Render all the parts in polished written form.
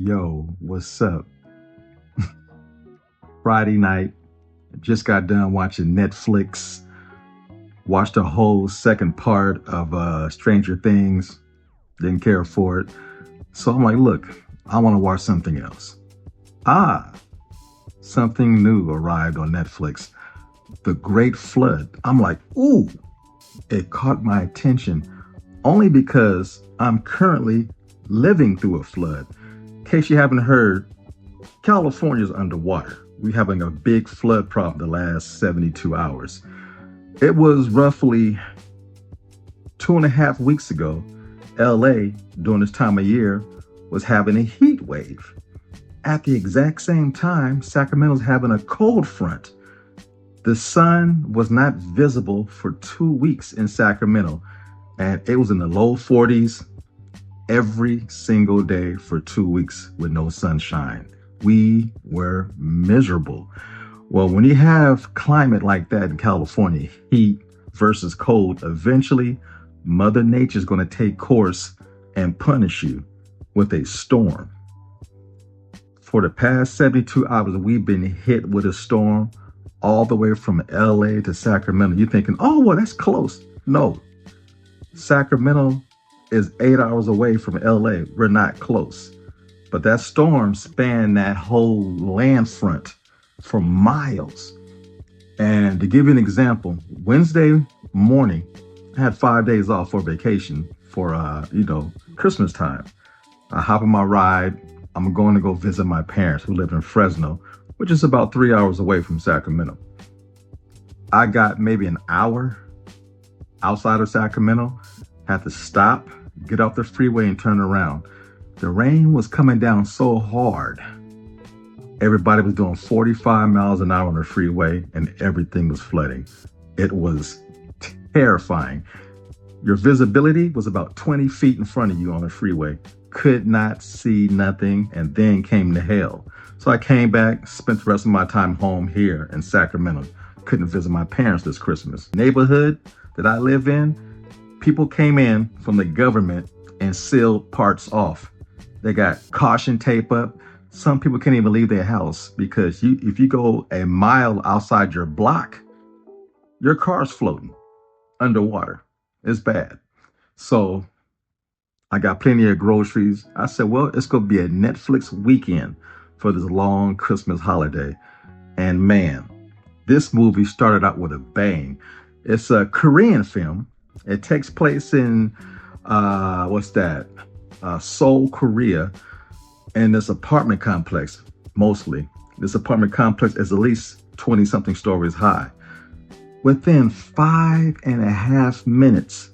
Yo, what's up? Friday night, just got done watching Netflix, watched the whole second part of Stranger Things, didn't care for it. So I'm like, look, I want to watch something else. Ah, something new arrived on Netflix, The Great Flood. I'm like, ooh, it caught my attention only because I'm currently living through a flood. In case you haven't heard, California's underwater. We're having a big flood problem the last 72 hours. It was roughly 2.5 weeks ago, LA during this time of year was having a heat wave. At the exact same time, Sacramento's having a cold front. The sun was not visible for 2 weeks in Sacramento, and it was in the low 40s every single day for 2 weeks with no sunshine. We were miserable. Well, when you have climate like that in California, heat versus cold, eventually Mother Nature's going to take course and punish you with a storm. For the past 72 hours, we've been hit with a storm all the way from LA to Sacramento. You're thinking, oh, well, that's close. No, Sacramento is 8 hours away from LA. We're not close. But that storm spanned that whole land front for miles. And to give you an example, Wednesday morning, I had 5 days off for vacation for, Christmas time. I hop in my ride. I'm going to go visit my parents who live in Fresno, which is about 3 hours away from Sacramento. I got maybe an hour outside of Sacramento, had to stop, get off the freeway and turn around. The rain was coming down so hard. Everybody was doing 45 miles an hour on the freeway and everything was flooding. It was terrifying. Your visibility was about 20 feet in front of you on the freeway. Could not see nothing, and then came the hail. So I came back, spent the rest of my time home here in Sacramento. Couldn't visit my parents this Christmas. Neighborhood that I live in, people came in from the government and sealed parts off. They got caution tape up. Some people can't even leave their house because if you go a mile outside your block, your car's floating underwater. It's bad. So I got plenty of groceries. I said, well, it's going to be a Netflix weekend for this long Christmas holiday. And man, this movie started out with a bang. It's a Korean film. It takes place in, Seoul, Korea, in this apartment complex, mostly. This apartment complex is at least 20 something stories high. Within 5.5 minutes,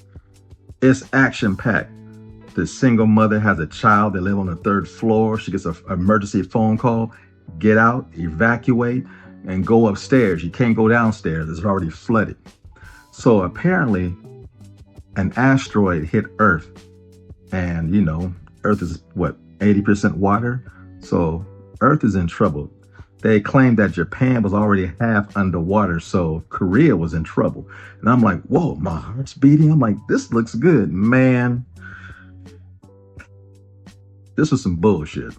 it's action packed. The single mother has a child. They live on the third floor. She gets an emergency phone call. Get out, evacuate, and go upstairs. You can't go downstairs. It's already flooded. So apparently, an asteroid hit Earth. And, Earth is 80% water? So Earth is in trouble. They claim that Japan was already half underwater, so Korea was in trouble. And I'm like, whoa, my heart's beating. I'm like, this looks good. Man, this was some bullshit.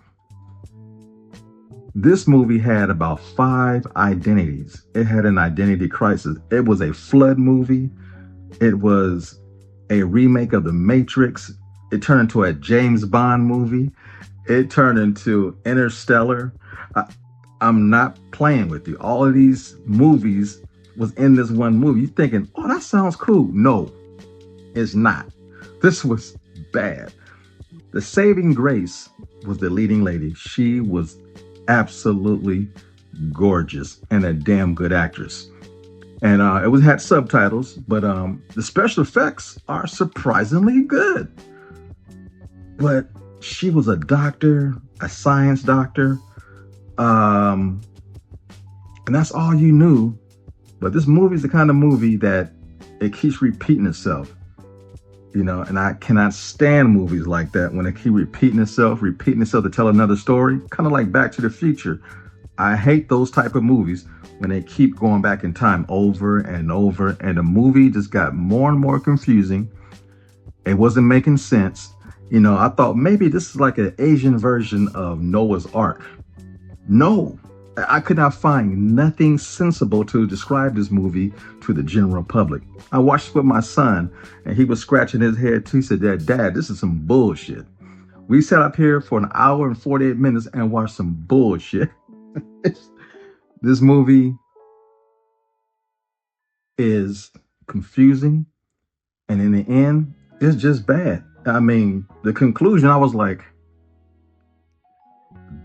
This movie had about 5 identities. It had an identity crisis. It was a flood movie. It was a remake of The Matrix. It turned into a James Bond movie. It turned into Interstellar. I'm not playing with you. All of these movies was in this one movie. You're thinking, oh, that sounds cool. No, it's not. This was bad. The saving grace was the leading lady. She was absolutely gorgeous and a damn good actress. And it had subtitles, but the special effects are surprisingly good. But she was a doctor, a science doctor. And that's all you knew. But this movie is the kind of movie that it keeps repeating itself. And I cannot stand movies like that when it keep repeating itself to tell another story. Kind of like Back to the Future. I hate those type of movies when they keep going back in time over and over. And the movie just got more and more confusing. It wasn't making sense. I thought maybe this is like an Asian version of Noah's Ark. No, I could not find nothing sensible to describe this movie to the general public. I watched it with my son, and he was scratching his head too. He said, Dad, this is some bullshit. We sat up here for an hour and 48 minutes and watched some bullshit. This movie is confusing, and in the end, it's just bad. I mean, the conclusion, I was like,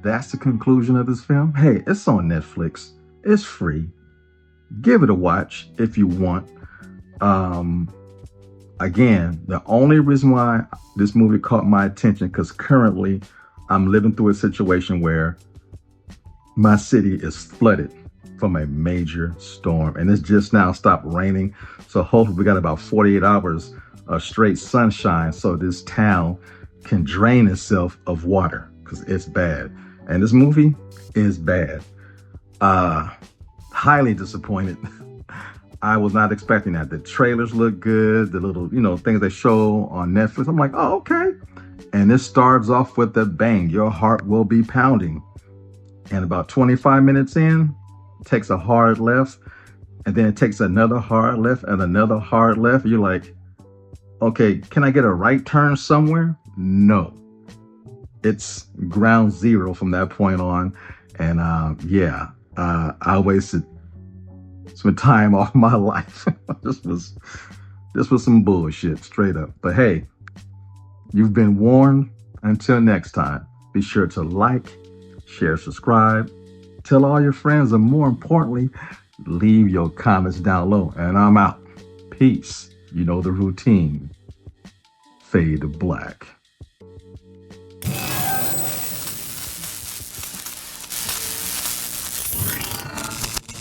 that's the conclusion of this film. Hey, it's on Netflix. It's free. Give it a watch if you want. Again, the only reason why this movie caught my attention, because currently I'm living through a situation where my city is flooded from a major storm, and it's just now stopped raining. So hopefully we got about 48 hours of straight sunshine so this town can drain itself of water, because it's bad. And this movie is bad. Highly disappointed. I was not expecting that. The trailers look good. The little, things they show on Netflix. I'm like, oh, okay. And this starts off with a bang. Your heart will be pounding. And about 25 minutes in, it takes a hard left. And then it takes another hard left and another hard left. You're like, okay, can I get a right turn somewhere? No. It's ground zero from that point on. And I wasted some time off my life. This was some bullshit, straight up. But hey, you've been warned. Until next time, be sure to like, share, subscribe, tell all your friends, and more importantly, leave your comments down low. And I'm out. Peace. You know the routine. Fade to black.